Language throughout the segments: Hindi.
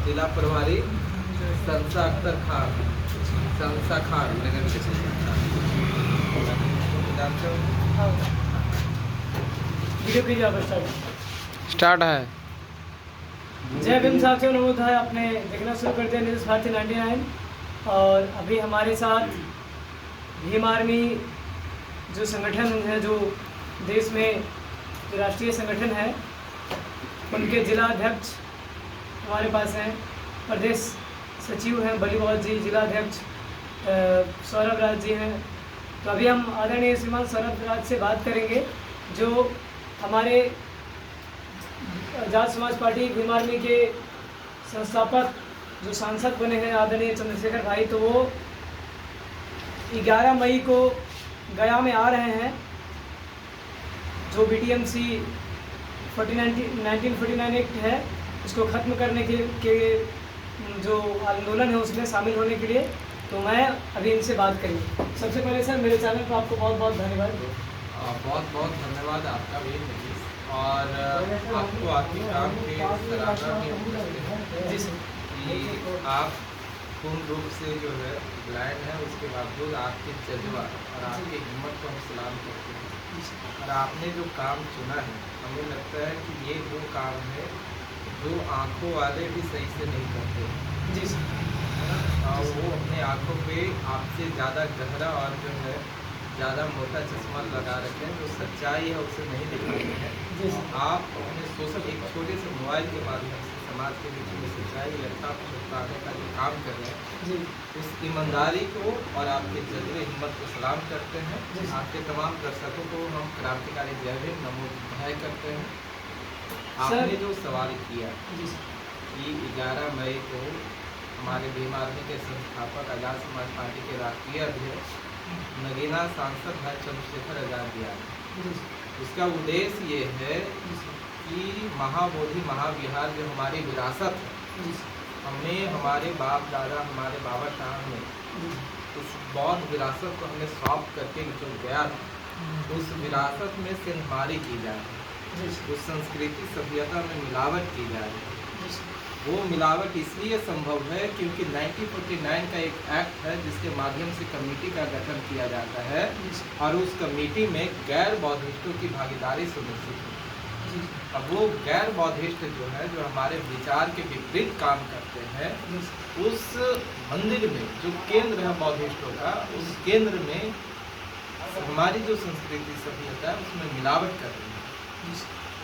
जिला प्रभारी संसा अख्तर खान, संसा खान नगर जानते हो? वीडियो कीजिए आप स्टार्ट है। जय भीम साथियों, नवोदय आपने देखना शुरू कर दिया न्यूज़ भारती 99। और अभी हमारे साथ भीम आर्मी जो संगठन है, जो देश में जो राष्ट्रीय संगठन है, उनके जिला अध्यक्ष हमारे पास हैं। प्रदेश सचिव हैं बलीबौत जी, जिला अध्यक्ष सौरभ राज जी हैं। तो अभी हम आदरणीय श्रीमान सौरभ राज से बात करेंगे, जो हमारे आजाद समाज पार्टी भीम आर्मी के संस्थापक जो सांसद बने हैं आदरणीय चंद्रशेखर भाई। तो वो 11 मई को गया में आ रहे हैं। जो BTMC 1949 एक्ट है, उसको ख़त्म करने के जो आंदोलन है उसमें शामिल होने के लिए। तो मैं अभी इनसे बात करूँगी। सबसे पहले सर, मेरे चैनल पर आपको बहुत बहुत धन्यवाद। बहुत बहुत धन्यवाद आपका भी, और आपको आपके काम के सराहना जी सर। कि आप पूर्ण रूप से जो है ब्लाइंड है, उसके बावजूद आपके जज्बा और आपकी हिम्मत को हम सलाम करते हैं। और आपने जो काम चुना है, हमें लगता है कि ये वो काम है जो आंखों वाले भी सही से नहीं करते। जी सर। और वो अपने आंखों पे आपसे ज़्यादा गहरा और जो है ज़्यादा मोटा चश्मा लगा रखे हैं, जो सच्चाई है उसे नहीं दिखाते हैं। आप अपने सोशल एक छोटे से मोबाइल के माध्यम से समाज के बीच में सच्चाई यथार्थ छुपाने का जो काम कर रहे हैं जी, उस ईमानदारी को और आपके जज्बे हिम्मत को सलाम करते हैं। आपके तमाम दर्शकों को हम क्रांतिकारी जय भीम नमोदय करते हैं। आपने जो सवाल किया कि 11 मई को हमारे भीम आर्मी के संस्थापक आजाद समाज पार्टी के राष्ट्रीय अध्यक्ष नगीना सांसद है चंद्रशेखर आजाद जी, उसका उद्देश्य ये है कि महाबोधि महाविहार जो हमारी विरासत है, हमने हमारे बाप दादा हमारे बाबा साहब ने उस बौद्ध विरासत को हमने सॉफ्ट करके जो गया था, उस विरासत में सिंहमारी की जाए, उस संस्कृति सभ्यता में मिलावट की जाए। वो मिलावट इसलिए संभव है क्योंकि 1949 का एक एक्ट है जिसके माध्यम से कमेटी का गठन किया जाता है और उस कमेटी में गैर बौद्धिस्टों की भागीदारी सुनिश्चित है। अब वो गैर बौद्धिस्ट जो है, जो हमारे विचार के विपरीत काम करते हैं, उस मंदिर में जो केंद्र है बौद्धिस्टों का, उस केंद्र में हमारी जो संस्कृति सभ्यता है उसमें मिलावट कर रही है।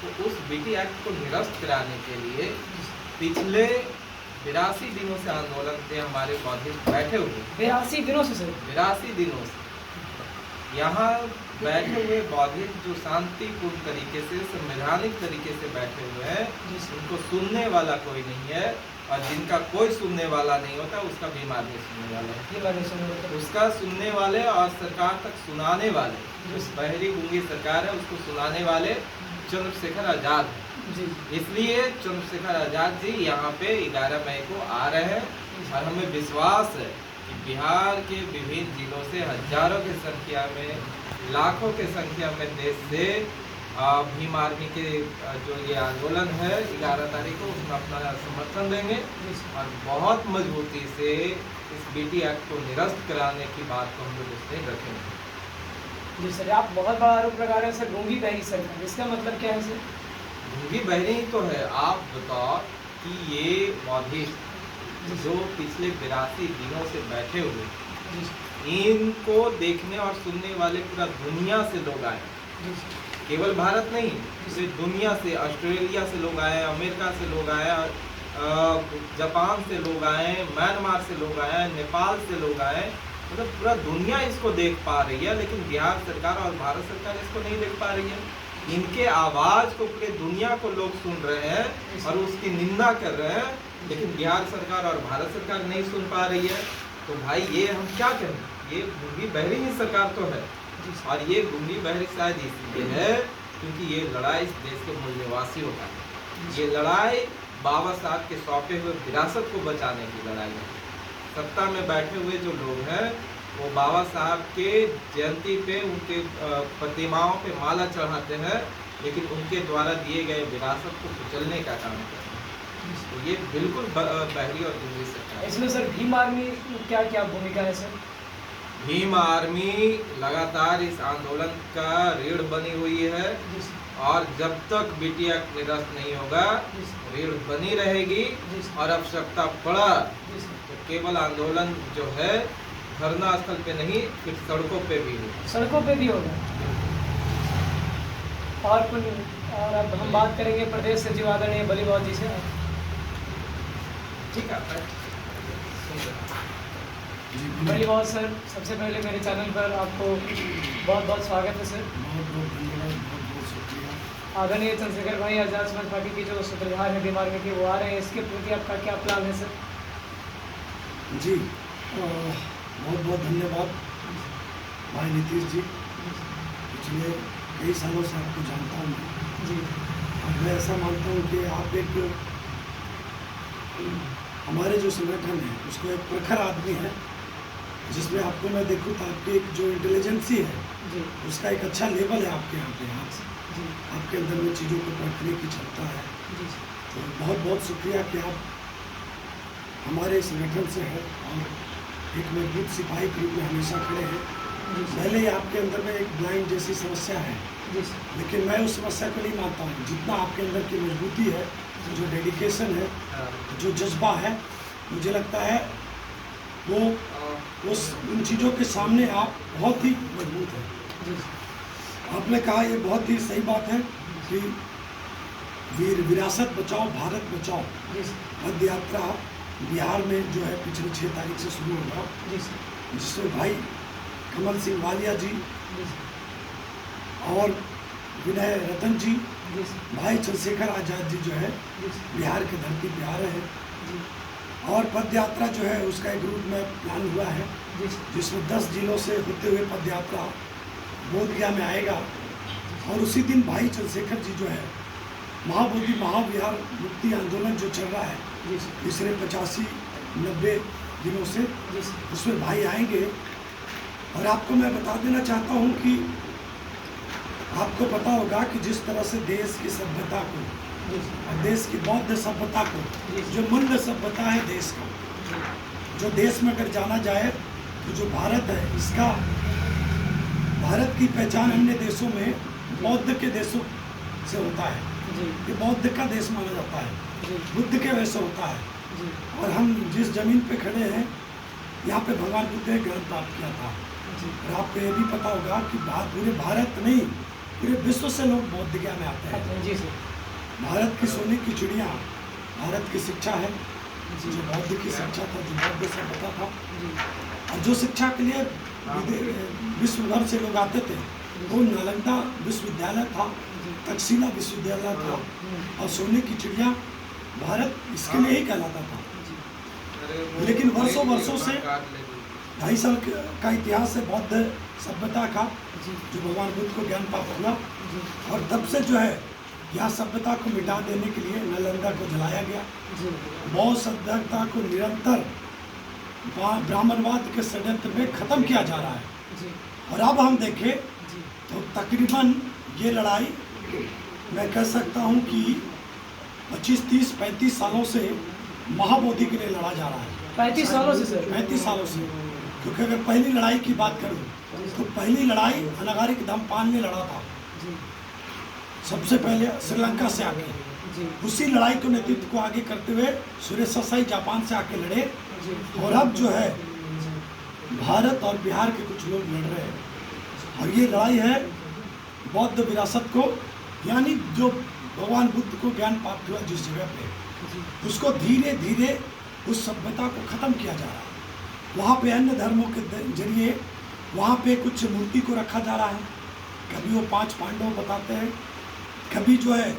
तो उस BT एक्ट को निरस्त कराने के लिए पिछले 82 दिनों से आंदोलन थे हमारे बौद्धिस्ट बैठे हुए। 82 दिनों से सर? 82 दिनों से यहाँ बैठे हुए बौद्धिस्ट जो शांतिपूर्ण तरीके से, संवैधानिक तरीके से बैठे हुए हैं, उनको सुनने वाला कोई नहीं है। और जिनका कोई सुनने वाला नहीं होता उसका भीम आर्मी सुनने वाला है, उसका सुनने वाले और सरकार तक सुनाने वाले, जो बहरी गूंगी सरकार है उसको सुनाने वाले चंद्रशेखर आजाद है। इसलिए चंद्रशेखर आजाद जी यहाँ पे 11 मई को आ रहे हैं और हमें विश्वास है कि बिहार के विभिन्न जिलों से हजारों की संख्या में, लाखों की संख्या में देश से भीम आर्मी के जो ये आंदोलन है 11 तारीख को, उसमें अपना समर्थन देंगे और बहुत मजबूती से इस BT एक्ट को निरस्त कराने की बात को हम लोग उसमें रखेंगे। जी सर, आप बहुत बड़ा आरोप लगा रहे हैं सर, गूंगी बहरी सरकार, इसका मतलब क्या है सर? गूंगी बहरी ही तो है। आप बताओ कि ये बौद्धिस्ट जो पिछले 82 दिनों से बैठे हुए, इनको देखने और सुनने वाले पूरा दुनिया से लोग आए, केवल भारत नहीं, पूरी दुनिया से, ऑस्ट्रेलिया से लोग आए, अमेरिका से लोग आए, जापान से लोग आए, म्यांमार से लोग आए, नेपाल से लोग आए। मतलब पूरा दुनिया इसको देख पा रही है, लेकिन बिहार सरकार और भारत सरकार इसको नहीं देख पा रही है। इनके आवाज़ को पूरे दुनिया को लोग सुन रहे हैं और उसकी निंदा कर रहे हैं, लेकिन बिहार सरकार और भारत सरकार नहीं सुन पा रही है। तो भाई ये हम क्या करें? ये गूंगी बहरी ही सरकार तो है। और ये गूंगी बहरी शायद इसलिए है क्योंकि ये लड़ाई इस देश के मूल निवासियों का है। ये लड़ाई बाबा साहब के सौंपे हुए विरासत को बचाने की लड़ाई है। सत्ता में बैठे हुए जो लोग हैं वो बाबा साहब के जयंती पे उनके प्रतिमाओं पे माला चढ़ाते हैं, लेकिन उनके द्वारा दिए गए विरासत को कुचलने का काम करते हैं। तो ये बिल्कुल पहली और दूसरी सरकार। इसमें सर भीम आर्मी क्या क्या भूमिका है सर? भीम आर्मी लगातार इस आंदोलन का रीढ़ बनी हुई है जी सर, और जब तक BT एक्ट निरस्त नहीं होगा जी सर, रीढ़ बनी रहेगी। जी सर, और आवश्यकता पड़ा जी सर। तो केवल आंदोलन जो है धरना स्थल पे नहीं, फिर सड़कों पे भी हो। सड़कों पे भी होगा। और अब हम बात करेंगे प्रदेश सचिव आदरणीय बलीबाग जी से। ठीक है बलीबाग सर, सबसे पहले मेरे चैनल पर आपको बहुत बहुत स्वागत है सर। बहुत बहुत धन्यवाद, बहुत बहुत शुक्रिया। आदरणीय चंद्रशेखर भाई आजाद समाज पार्टी की जो सूत्रधार है भीम आर्मी के, वो आ रहे हैं, इसके प्रति आपका क्या प्लान है सर? जी बहुत बहुत धन्यवाद भाई नीतीश जी। पिछले कई सालों से आपको जानता हूँ मैं, जी और मैं ऐसा मानता हूँ कि आप एक हमारे जो संगठन है उसको एक प्रखर आदमी है, जिसमें आपको मैं देखूँ तो आपकी एक जो इंटेलिजेंसी है जी उसका एक अच्छा लेवल है आपके यहाँ पे। जी आपके अंदर में चीज़ों को परखने की क्षमता है। जी तो बहुत बहुत शुक्रिया कि आप हमारे संगठन से हैं और एक मजबूत सिपाही के रूप में हमेशा खड़े हैं। जी पहले ही आपके अंदर में एक ब्लाइंड जैसी समस्या है, जी सर, लेकिन मैं उस समस्या को नहीं मानता हूँ। जितना आपके अंदर की मजबूती है, जो डेडिकेशन है, जो जज्बा है, मुझे लगता है वो उन चीज़ों के सामने आप बहुत ही मजबूत हैं। जी सर, आपने कहा ये बहुत ही सही बात है कि विरासत बचाओ भारत बचाओ जी सर, पद यात्रा बिहार में जो है पिछली 6 तारीख से शुरू होगा, जी सर, जिसमें भाई कमल सिंह वालिया जी जी सर, और विनय रतन जी, जी सर, भाई चंद्रशेखर आजाद जी जो है जी सर, बिहार की धरती पे आ रहे हैं। जी और पद यात्रा जो है उसका एक रूट में प्लान हुआ है, जी सर, जिसमें 10 जिलों से होते हुए पद यात्रा बोधगया में आएगा। और उसी दिन भाई चंद्रशेखर जी जो है महाबोधि महाविहार मुक्ति आंदोलन जो चल रहा है जी सर, पिछले 85-90 दिनों से, जी सर, उसमें भाई आएंगे। और आपको मैं बता देना चाहता हूँ कि आपको पता होगा कि जिस तरह से देश की सभ्यता को जी सर, और देश की बौद्ध सभ्यता को, जी। जो मूल्य सभ्यता है देश का, जो देश में अगर जाना जाए तो जो भारत है, इसका भारत की पहचान अन्य देशों में बौद्ध के देशों से होता है। जी ये बौद्ध का देश माना जाता है, जी बुद्ध के वैसे होता है। जी और हम जिस जमीन पे खड़े हैं यहाँ पे भगवान बुद्ध ने ज्ञान प्राप्त किया था। जी और आपको ये भी पता होगा कि पूरे भारत नहीं, पूरे विश्व से लोग बौद्ध ज्ञान में आते हैं। अच्छा, जी सर, भारत की सोने की चिड़िया भारत की शिक्षा है, जी जो बौद्ध की शिक्षा था, जो बौद्ध सभ्यता था। जी और जो शिक्षा के लिए विश्व भर से लोग आते थे, वो नालंदा विश्वविद्यालय था, तक्षशिला विश्वविद्यालय था। और सोने की चिड़िया भारत इसके लिए ही कहलाता था। लेकिन वर्षों वर्षों से 2.5 साल का इतिहास है बौद्ध सभ्यता का, जी जो भगवान बुद्ध को ज्ञान प्राप्त हुआ। जी और तब से जो है यह सभ्यता को मिटा देने के लिए नालंदा को जलाया गया। जी बौद्ध सभ्यता को निरंतर ब्राह्मणवाद के षड्यंत्र में खत्म किया जा रहा है। जी और अब हम देखें जी तो तकरीबन ये लड़ाई मैं कह सकता हूँ कि 25, 30, 35 सालों से महाबोधि के लिए लड़ा जा रहा है। 35 सालों से सर? 35 सालों से। क्योंकि अगर पहली लड़ाई की बात करूँ तो पहली लड़ाई अनागारिक धम्मपाल ने लड़ा था, जी सबसे पहले श्रीलंका से आके। जी उसी लड़ाई को नेतृत्व को आगे करते हुए सुरेश ससाई जापान से आके लड़े। जी और अब जो है भारत और बिहार के कुछ लोग लड़ रहे हैं। और ये लड़ाई है बौद्ध विरासत को, यानी जो भगवान बुद्ध को ज्ञान प्राप्त हुआ जिस जगह पे, उसको धीरे धीरे उस सभ्यता को ख़त्म किया जा रहा है। वहाँ पे अन्य धर्मों के जरिए वहाँ पे कुछ मूर्ति को रखा जा रहा है, कभी वो 5 पांडव बताते हैं, कभी जो है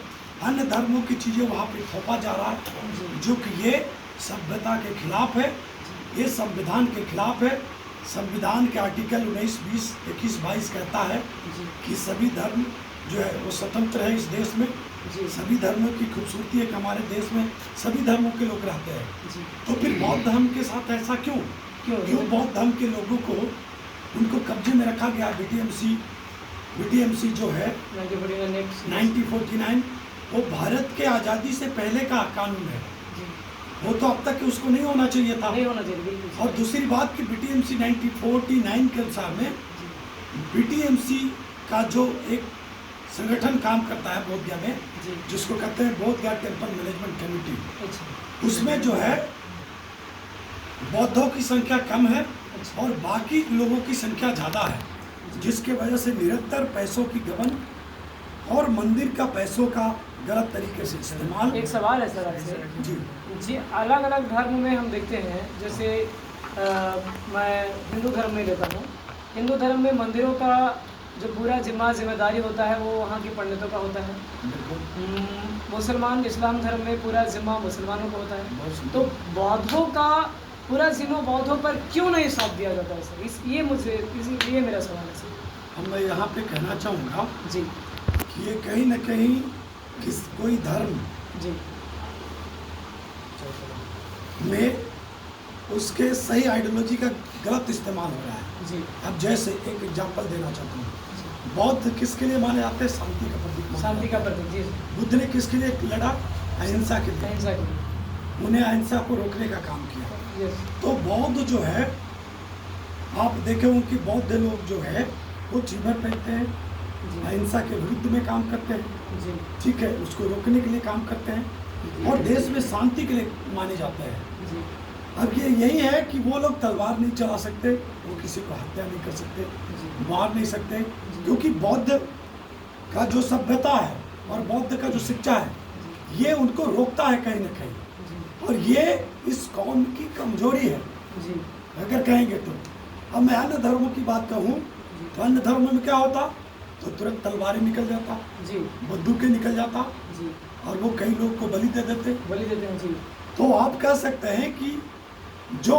अन्य धर्मों की चीज़ें वहाँ पे थोपा जा रहा है, जो कि ये सभ्यता के खिलाफ है, ये संविधान के खिलाफ है। संविधान के आर्टिकल 19, 20, 21, 22 कहता है कि सभी धर्म जो है वो स्वतंत्र है इस देश में। सभी धर्मों की खूबसूरती है कि हमारे देश में सभी धर्मों के लोग रहते हैं। तो फिर बौद्ध धर्म के साथ ऐसा क्यों बौद्ध धर्म के लोगों को उनको कब्जे में रखा गया। बीटीएमसी जो है 1949, वो भारत के आज़ादी से पहले का कानून है। वो तो अब तक उसको नहीं होना चाहिए था। नहीं होना चाहिए, बिल्कुल। और दूसरी बात कि बीटीएमसी 1949 के अनुसार में बीटीएमसी का जो एक संगठन काम करता है बोधगया में, जी। जिसको कहते हैं बोधगया टेम्पल मैनेजमेंट कमेटी, अच्छा। उसमें जो है बौद्धों की संख्या कम है अच्छा। और बाकी लोगों की संख्या ज़्यादा है, जिसके वजह से निरंतर पैसों की गबन और मंदिर का पैसों का गलत तरीके से इस्तेमाल। एक सवाल है सर आपसे जी जी, अलग अलग धर्म में हम देखते हैं, जैसे मैं हिंदू धर्म में लेता हूँ। हिंदू धर्म में मंदिरों का जो पूरा जिम्मेदारी होता है वो वहाँ के पंडितों का होता है। मुसलमान इस्लाम धर्म में पूरा जिम्मा मुसलमानों का होता है। तो बौद्धों का पूरा जिम्मा बौद्धों पर क्यों नहीं सौंप दिया जाता है सर? ये मेरा सवाल है सर। हम मैं यहाँ पे कहना चाहूँगा जी कि ये कहीं न कहीं कोई धर्म जी में उसके सही आइडियोलॉजी का गलत इस्तेमाल हो रहा है। जी अब जैसे एक एग्जांपल देना चाहता हूँ, बौद्ध किसके लिए माने जाते हैं? शांति का प्रतीक। शांति का प्रतीक। जी बुद्ध ने किसके लिए लड़ा? अहिंसा के लिए। अहिंसा की। उन्हें अहिंसा को रोकने का काम किया। यस। तो बौद्ध जो है, आप देखे होंगे कि बौद्ध लोग जो है वो चीमर पहनते हैं, जी अहिंसा के विरुद्ध में काम करते हैं, जी ठीक है, उसको रोकने के लिए काम करते हैं और देश में शांति के लिए माने जाते हैं। जी अब ये यही है कि वो लोग तलवार नहीं चला सकते, वो किसी को हत्या नहीं कर सकते, मार नहीं सकते, क्योंकि बौद्ध का जो सभ्यता है और बौद्ध का जो शिक्षा है ये उनको रोकता है कहीं ना कहीं, और ये इस कौम की कमजोरी है जी अगर कहेंगे तो। अब मैं अन्य धर्मों की बात कहूँ तो अन्य धर्मों में क्या होता, तो तुरंत तलवारें निकल जाता, जी बंदूकें निकल जाता जी और वो कई लोग को बलि दे देते। बलि देते हैं। जी तो आप कह सकते हैं कि जो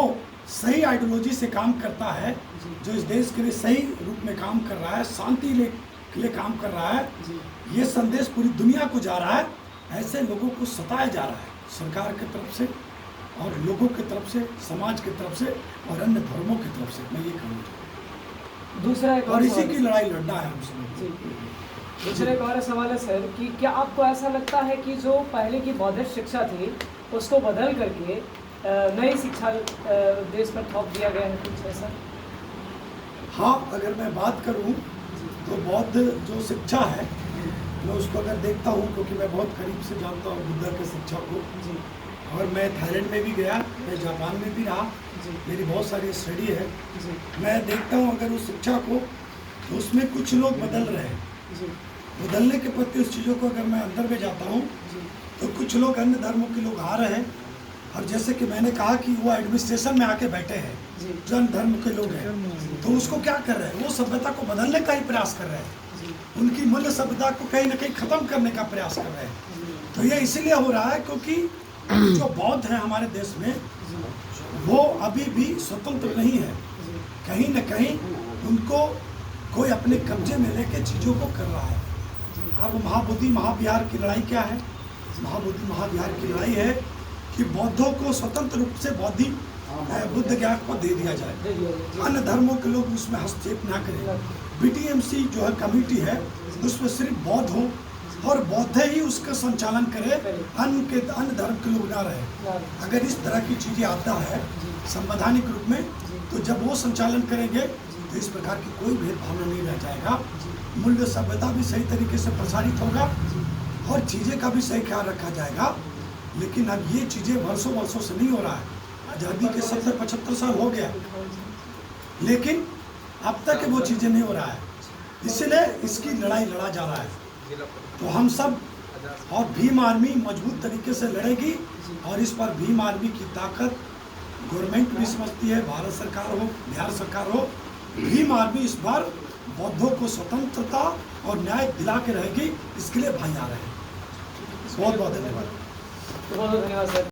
सही आइडियोलॉजी से काम करता है, जी जो इस देश के लिए सही रूप में काम कर रहा है, शांति के लिए काम कर रहा है, जी ये संदेश पूरी दुनिया को जा रहा है, ऐसे लोगों को सताया जा रहा है सरकार की तरफ से और लोगों की तरफ से, समाज की तरफ से और अन्य धर्मों की तरफ से। मैं ये कहूँगा दूसरा एक और इसी सवाल की है। लड़ाई लड़ना है हम सब। जी दूसरा एक और सवाल है सर कि क्या आपको ऐसा लगता है कि जो पहले की बौद्धिक शिक्षा थी उसको बदल करके नई शिक्षा देश पर थोप दिया गया है, कुछ ऐसा? हाँ, अगर मैं बात करूँ तो बौद्ध जो शिक्षा है मैं उसको अगर देखता हूँ, क्योंकि मैं बहुत करीब से जानता हूँ बुद्ध के शिक्षा को, जी और मैं थाईलैंड में भी गया, मैं जापान में भी रहा, जी मेरी बहुत सारी स्टडी है। जी मैं देखता हूँ अगर उस शिक्षा को तो उसमें कुछ लोग बदल रहे हैं, जी बदलने के प्रति उस चीज़ों को अगर मैं अंदर में जाता हूँ जी तो कुछ लोग अन्य धर्मों के लोग आ रहे हैं, और जैसे कि मैंने कहा कि वो एडमिनिस्ट्रेशन में आके बैठे हैं जी जो अन्य धर्म के लोग हैं, तो उसको क्या कर रहे हैं, वो सभ्यता को बदलने का ही प्रयास कर रहे हैं, जी उनकी मूल्य सभ्यता को कहीं ना कहीं ख़त्म करने का प्रयास कर रहे हैं। जी तो ये इसीलिए हो रहा है क्योंकि जो बौद्ध हैं हमारे देश में वो अभी भी स्वतंत्र नहीं है, कहीं न कहीं उनको कोई अपने कब्जे में लेके चीज़ों को कर रहा है। अब महाबोधि महाविहार की लड़ाई क्या है? महाबोधि महाविहार की लड़ाई है कि बौद्धों को स्वतंत्र रूप से बुद्ध ज्ञान को दे दिया जाए, दे दिया जाए। अन्य धर्मों के लोग उसमें हस्तक्षेप ना करें। बीटीएमसी जो है कमेटी है उसमें सिर्फ बौद्ध हो और बौद्ध ही उसका संचालन करे, अन्य धर्म के लोग ना रहे। अगर इस तरह की चीज़ें आता है संवैधानिक रूप में, तो जब वो संचालन करेंगे तो इस प्रकार की कोई भेदभावना नहीं रह जाएगा, मूल्य सभ्यता भी सही तरीके से प्रसारित होगा और चीज़ें का भी सही ख्याल रखा जाएगा। लेकिन अब ये चीज़ें वर्षों वर्षों से नहीं हो रहा है, आज़ादी के 70-75 साल हो गया, लेकिन अब तक वो चीज़ें नहीं हो रहा है, इसलिए इसकी लड़ाई लड़ा जा रहा है। तो हम सब और भीम आर्मी मजबूत तरीके से लड़ेगी, और इस पर भीम आर्मी की ताकत गवर्नमेंट भी समझती है, भारत सरकार हो, बिहार सरकार हो, भीम आर्मी इस बार बौद्धों को स्वतंत्रता और न्याय दिला के रहेगी, इसके लिए भाई आ रहे हैं। बहुत बहुत धन्यवाद। बहुत धन्यवाद सर।